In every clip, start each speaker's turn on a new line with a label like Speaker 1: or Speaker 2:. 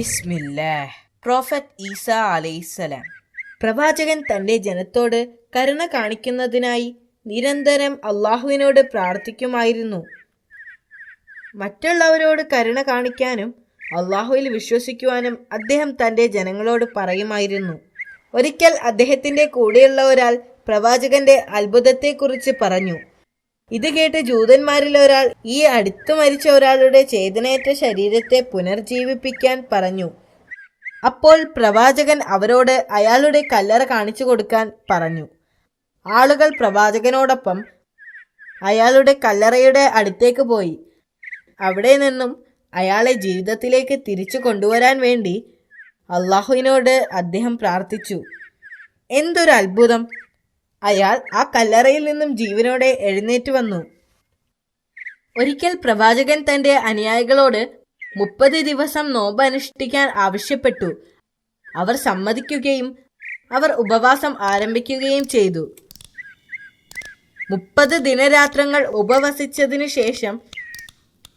Speaker 1: Bismillah. Prophet Isa അലൈഹിസ്സലാം പ്രവാചകൻ തന്റെ ജനത്തോട് കരുണ കാണിക്കുന്നതിനായി നിരന്തരം അള്ളാഹുവിനോട് പ്രാർത്ഥിക്കുമായിരുന്നു. മറ്റുള്ളവരോട് കരുണ കാണിക്കാനും അള്ളാഹുവിൽ വിശ്വസിക്കുവാനും അദ്ദേഹം തന്റെ ജനങ്ങളോട് പറയുമായിരുന്നു. ഒരിക്കൽ അദ്ദേഹത്തിന്റെ കൂടെയുള്ള ഒരാൾ പ്രവാചകന്റെ അത്ഭുതത്തെക്കുറിച്ച് പറഞ്ഞു. ഇത് കേട്ട് ജൂതന്മാരിൽ ഒരാൾ ഈ അടുത്തു മരിച്ച ഒരാളുടെ ചേതനയേറ്റ ശരീരത്തെ പുനർജീവിപ്പിക്കാൻ പറഞ്ഞു. അപ്പോൾ പ്രവാചകൻ അവരോട് അയാളുടെ കല്ലറ കാണിച്ചു കൊടുക്കാൻ പറഞ്ഞു. ആളുകൾ പ്രവാചകനോടൊപ്പം അയാളുടെ കല്ലറയുടെ അടുത്തേക്ക് പോയി. അവിടെ നിന്നും അയാളെ ജീവിതത്തിലേക്ക് തിരിച്ചു കൊണ്ടുവരാൻ വേണ്ടി അള്ളാഹുവിനോട് അദ്ദേഹം പ്രാർത്ഥിച്ചു. എന്തൊരു അത്ഭുതം! അയാൾ ആ കല്ലറയിൽ നിന്നും ജീവനോടെ എഴുന്നേറ്റ് വന്നു. ഒരിക്കൽ പ്രവാചകൻ തന്റെ അനുയായികളോട് 30 ദിവസം നോമ്പ് അനുഷ്ഠിക്കാൻ ആവശ്യപ്പെട്ടു. അവർ സമ്മതിക്കുകയും അവർ ഉപവാസം ആരംഭിക്കുകയും ചെയ്തു. 30 ദിനരാത്രങ്ങൾ ഉപവസിച്ചതിനു ശേഷം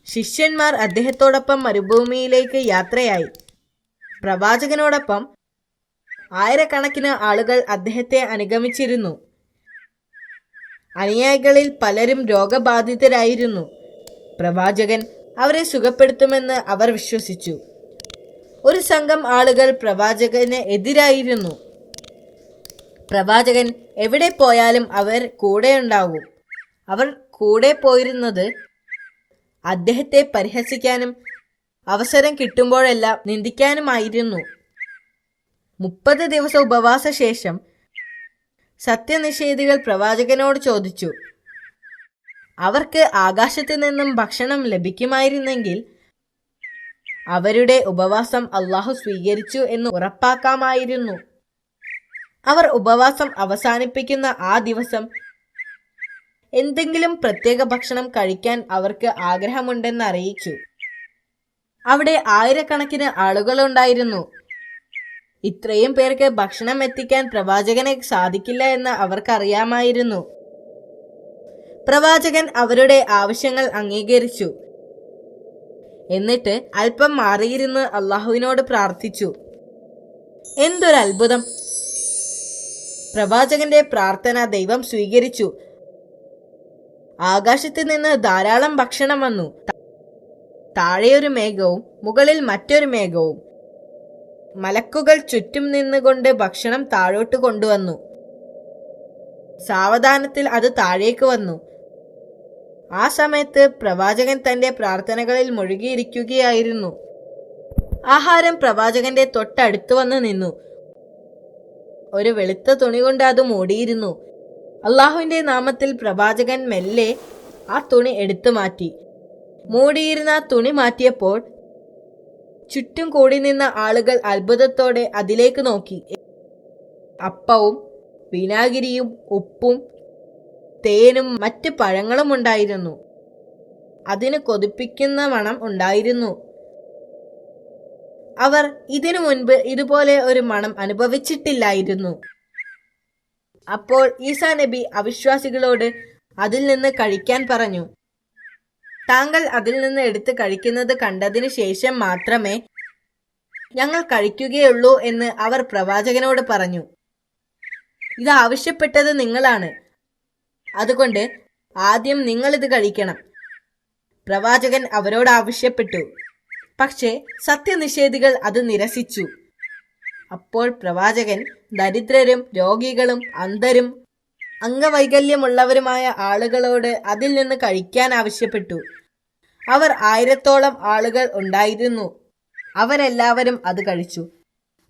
Speaker 1: ശിഷ്യന്മാർ അദ്ദേഹത്തോടൊപ്പം മരുഭൂമിയിലേക്ക് യാത്രയായി. പ്രവാചകനോടൊപ്പം ആയിരക്കണക്കിന് ആളുകൾ അദ്ദേഹത്തെ അനുഗമിച്ചിരുന്നു. അനുയായികളിൽ പലരും രോഗബാധിതരായിരുന്നു. പ്രവാചകൻ അവരെ സുഖപ്പെടുത്തുമെന്ന് അവർ വിശ്വസിച്ചു. ഒരു സംഘം ആളുകൾ പ്രവാചകന് എതിരായിരുന്നു. പ്രവാചകൻ എവിടെ പോയാലും അവർ കൂടെയുണ്ടാകും. അവർ കൂടെ പോയിരുന്നത് അദ്ദേഹത്തെ പരിഹസിക്കാനും അവസരം കിട്ടുമ്പോഴെല്ലാം നിന്ദിക്കാനുമായിരുന്നു. 30 ദിവസ ഉപവാസ ശേഷം സത്യനിഷേധികൾ പ്രവാചകനോട് ചോദിച്ചു, അവർക്ക് ആകാശത്ത് നിന്നും ഭക്ഷണം ലഭിക്കുമായിരുന്നെങ്കിൽ അവരുടെ ഉപവാസം അള്ളാഹു സ്വീകരിച്ചു എന്ന് ഉറപ്പാക്കാമായിരുന്നു. അവർ ഉപവാസം അവസാനിപ്പിക്കുന്ന ആ ദിവസം എന്തെങ്കിലും പ്രത്യേക ഭക്ഷണം കഴിക്കാൻ അവർക്ക് ആഗ്രഹമുണ്ടെന്ന് അറിയിച്ചു. അവിടെ ആയിരക്കണക്കിന് ആളുകളുണ്ടായിരുന്നു. ഇത്രയും പേർക്ക് ഭക്ഷണം എത്തിക്കാൻ പ്രവാചകനെ സാധിക്കില്ല എന്ന് അവർക്കറിയാമായിരുന്നു. പ്രവാചകൻ അവരുടെ ആവശ്യങ്ങൾ അംഗീകരിച്ചു. എന്നിട്ട് അല്പം മാറിയിരുന്ന് അള്ളാഹുവിനോട് പ്രാർത്ഥിച്ചു. എന്തൊരു അത്ഭുതം! പ്രവാചകന്റെ പ്രാർത്ഥന ദൈവം സ്വീകരിച്ചു. ആകാശത്ത് നിന്ന് ധാരാളം ഭക്ഷണം വന്നു. താഴെയൊരു മേഘവും മുകളിൽ മറ്റൊരു മേഘവും. മലക്കുകൾ ചുറ്റും നിന്നുകൊണ്ട് ഭക്ഷണം താഴോട്ട് കൊണ്ടുവന്നു. സാവധാനത്തിൽ അത് താഴേക്ക് വന്നു. ആ സമയത്ത് പ്രവാചകൻ തന്റെ പ്രാർത്ഥനകളിൽ മുഴുകിയിരിക്കുകയായിരുന്നു. ആഹാരം പ്രവാചകന്റെ തൊട്ടടുത്ത് വന്ന് നിന്നു. ഒരു വെളുത്ത തുണി കൊണ്ട് അത് മൂടിയിരുന്നു. അള്ളാഹുവിന്റെ നാമത്തിൽ പ്രവാചകൻ മെല്ലെ ആ തുണി എടുത്തു മാറ്റി. മൂടിയിരുന്ന ആ തുണി മാറ്റിയപ്പോൾ ചുറ്റും കൂടി നിന്ന ആളുകൾ അത്ഭുതത്തോടെ അതിലേക്ക് നോക്കി. അപ്പവും വിനാഗിരിയും ഉപ്പും തേനും മറ്റ് പഴങ്ങളും ഉണ്ടായിരുന്നു. അതിന് കൊതിപ്പിക്കുന്ന മണം ഉണ്ടായിരുന്നു. അവർ ഇതിനു മുൻപ് ഇതുപോലെ ഒരു മണം അനുഭവിച്ചിട്ടില്ലായിരുന്നു. അപ്പോൾ ഈസാ നബി അവിശ്വാസികളോട് അതിൽ നിന്ന് കഴിക്കാൻ പറഞ്ഞു. താങ്കൾ അതിൽ നിന്ന് എടുത്ത് കഴിക്കുന്നത് കണ്ടതിന് ശേഷം മാത്രമേ ഞങ്ങൾ കഴിക്കുകയുള്ളൂ എന്ന് അവർ പ്രവാചകനോട് പറഞ്ഞു. ഇത് ആവശ്യപ്പെട്ടത് നിങ്ങളാണ്, അതുകൊണ്ട് ആദ്യം നിങ്ങളിത് കഴിക്കണം. പ്രവാചകൻ അവരോട് ആവശ്യപ്പെട്ടു. പക്ഷേ സത്യനിഷേധികൾ അത് നിരസിച്ചു. അപ്പോൾ പ്രവാചകൻ ദരിദ്രരും രോഗികളും അന്ധരും അംഗവൈകല്യമുള്ളവരുമായ ആളുകളോട് അതിൽ നിന്ന് കഴിക്കാൻ ആവശ്യപ്പെട്ടു. അവർ 1000-ഓളം ആളുകൾ ഉണ്ടായിരുന്നു. അവരെല്ലാവരും അത് കഴിച്ചു.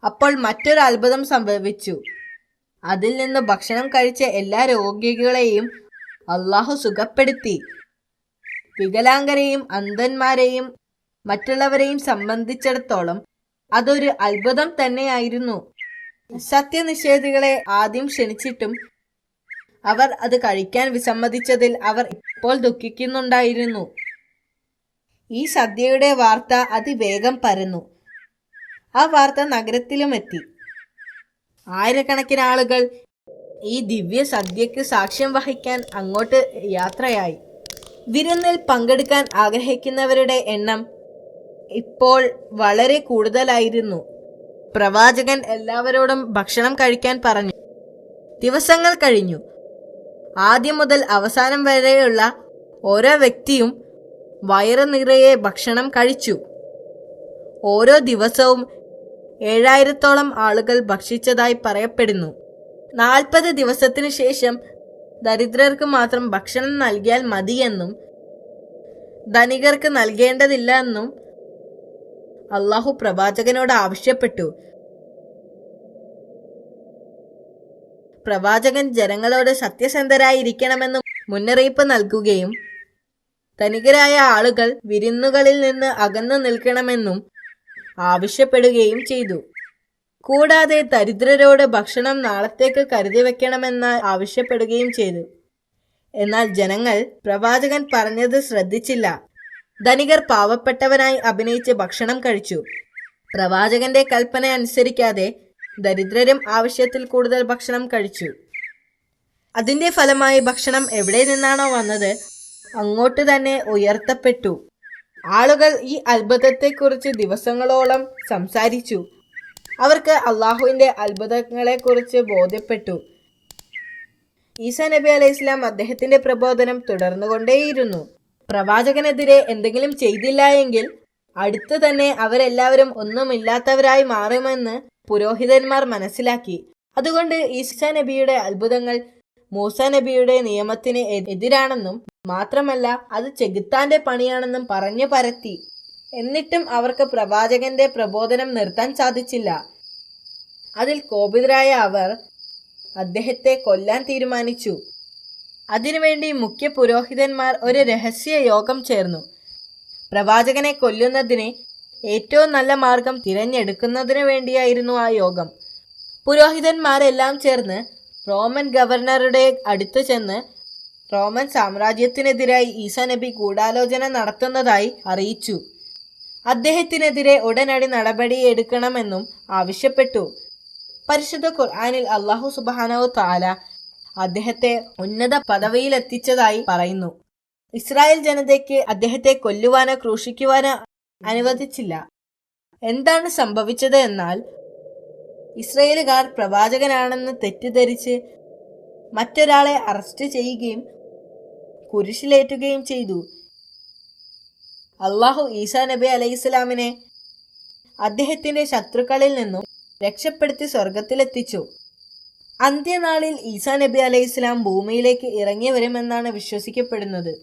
Speaker 1: അപ്പോൾ മറ്റൊരു അത്ഭുതം സംഭവിച്ചു. അതിൽ നിന്ന് ഭക്ഷണം കഴിച്ച എല്ലാ രോഗികളെയും അള്ളാഹു സുഖപ്പെടുത്തി. വികലാംഗരെയും അന്ധന്മാരെയും മറ്റുള്ളവരെയും സംബന്ധിച്ചിടത്തോളം അതൊരു അത്ഭുതം തന്നെയായിരുന്നു. സത്യനിഷേധികളെ ആദ്യം ക്ഷണിച്ചിട്ടും അവർ അത് കഴിക്കാൻ വിസമ്മതിച്ചതിൽ അവർ ഇപ്പോൾ ദുഃഖിക്കുന്നുണ്ടായിരുന്നു. ഈ സദ്യയുടെ വാർത്ത അതിവേഗം പരന്നു. ആ വാർത്ത നഗരത്തിലും എത്തി. ആയിരക്കണക്കിന് ആളുകൾ ഈ ദിവ്യ സദ്യക്ക് സാക്ഷ്യം വഹിക്കാൻ അങ്ങോട്ട് യാത്രയായി. വിരുന്നിൽ പങ്കെടുക്കാൻ ആഗ്രഹിക്കുന്നവരുടെ എണ്ണം ഇപ്പോൾ വളരെ കൂടുതലായിരുന്നു. പ്രവാചകൻ എല്ലാവരോടും ഭക്ഷണം കഴിക്കാൻ പറഞ്ഞു. ദിവസങ്ങൾ കഴിഞ്ഞു. ആദ്യം മുതൽ അവസാനം വരെയുള്ള ഓരോ വ്യക്തിയും വയറ് നിറയെ ഭക്ഷണം കഴിച്ചു. ഓരോ ദിവസവും 7000-ഓളം ആളുകൾ ഭക്ഷിച്ചതായി പറയപ്പെടുന്നു. 40 ദിവസത്തിനു ശേഷം ദരിദ്രർക്ക് മാത്രം ഭക്ഷണം നൽകിയാൽ മതിയെന്നും ധനികർക്ക് നൽകേണ്ടതില്ല എന്നും അള്ളാഹു പ്രവാചകനോട് ആവശ്യപ്പെട്ടു. പ്രവാചകൻ ജനങ്ങളോട് സത്യസന്ധരായിരിക്കണമെന്ന് മുന്നറിയിപ്പ് നൽകുകയും ധനികരായ ആളുകൾ വിരുന്നുകളിൽ നിന്ന് അകന്നു നിൽക്കണമെന്നും ആവശ്യപ്പെടുകയും ചെയ്തു. കൂടാതെ ദരിദ്രരോട് ഭക്ഷണം നാളത്തേക്ക് കരുതി വെക്കണമെന്ന് ആവശ്യപ്പെടുകയും ചെയ്തു. എന്നാൽ ജനങ്ങൾ പ്രവാചകൻ പറഞ്ഞത് ശ്രദ്ധിച്ചില്ല. ധനികർ പാവപ്പെട്ടവനായി അഭിനയിച്ച് ഭക്ഷണം കഴിച്ചു. പ്രവാചകന്റെ കൽപ്പന അനുസരിക്കാതെ ദരിദ്രരും ആവശ്യത്തിൽ കൂടുതൽ ഭക്ഷണം കഴിച്ചു. അതിന്റെ ഫലമായി ഭക്ഷണം എവിടെ നിന്നാണോ വന്നത് അങ്ങോട്ട് തന്നെ ഉയർത്തപ്പെട്ടു. ആളുകൾ ഈ അത്ഭുതത്തെക്കുറിച്ച് ദിവസങ്ങളോളം സംസാരിച്ചു. അവർക്ക് അള്ളാഹുവിന്റെ അത്ഭുതങ്ങളെക്കുറിച്ച് ബോധ്യപ്പെട്ടു. ഈസാ നബി അലൈഹി ഇസ്ലാം അദ്ദേഹത്തിന്റെ പ്രബോധനം തുടർന്നുകൊണ്ടേയിരുന്നു. പ്രവാചകനെതിരെ എന്തെങ്കിലും ചെയ്തില്ല എങ്കിൽ അടുത്ത് തന്നെ അവരെല്ലാവരും ഒന്നുമില്ലാത്തവരായി മാറുമെന്ന് പുരോഹിതന്മാർ മനസ്സിലാക്കി. അതുകൊണ്ട് ഈസാ നബിയുടെ അത്ഭുതങ്ങൾ മൂസാ നബിയുടെ നിയമത്തിന് എതിരാണെന്നും മാത്രമല്ല അത് ചെകുത്താന്റെ പണിയാണെന്നും പറഞ്ഞു പരത്തി. എന്നിട്ടും അവർക്ക് പ്രവാചകന്റെ പ്രബോധനം നിർത്താൻ സാധിച്ചില്ല. അതിൽ കോപിതരായ അവർ അദ്ദേഹത്തെ കൊല്ലാൻ തീരുമാനിച്ചു. അതിനുവേണ്ടി മുഖ്യ പുരോഹിതന്മാർ ഒരു രഹസ്യ യോഗം ചേർന്നു. പ്രവാചകനെ കൊല്ലുന്നതിന് ഏറ്റവും നല്ല മാർഗം തിരഞ്ഞെടുക്കുന്നതിനു വേണ്ടിയായിരുന്നു ആ യോഗം. പുരോഹിതന്മാരെല്ലാം ചേർന്ന് റോമൻ ഗവർണറുടെ അടുത്ത് ചെന്ന് റോമൻ സാമ്രാജ്യത്തിനെതിരായി ഈസാ നബി ഗൂഢാലോചന നടത്തുന്നതായി അറിയിച്ചു. അദ്ദേഹത്തിനെതിരെ ഉടനടി നടപടിയെടുക്കണമെന്നും ആവശ്യപ്പെട്ടു. പരിശുദ്ധ ഖുർആനിൽ അല്ലാഹു സുബ്ഹാനഹു തആല അദ്ദേഹത്തെ ഉന്നത പദവിയിലെത്തിച്ചതായി പറയുന്നു. ഇസ്രായേൽ ജനതയ്ക്ക് അദ്ദേഹത്തെ കൊല്ലുവാനോ ക്രൂശിക്കുവാനോ അനുവദിച്ചില്ല. എന്താണ് സംഭവിച്ചത് എന്നാൽ ഇസ്രായേലുകാർ പ്രവാചകനാണെന്ന് തെറ്റിദ്ധരിച്ച് മറ്റൊരാളെ അറസ്റ്റ് ചെയ്യുകയും കുരിശിലേറ്റുകയും ചെയ്തു. അള്ളാഹു ഈസാ നബി അലൈഹിസ്സലാമിനെ അദ്ദേഹത്തിന്റെ ശത്രുക്കളിൽ നിന്നും രക്ഷപ്പെടുത്തി സ്വർഗത്തിലെത്തിച്ചു. അന്ത്യനാളിൽ ഈസാ നബി അലൈഹിസ്സലാം ഭൂമിയിലേക്ക് ഇറങ്ങി വരുമെന്നാണ് വിശ്വസിക്കപ്പെടുന്നത്.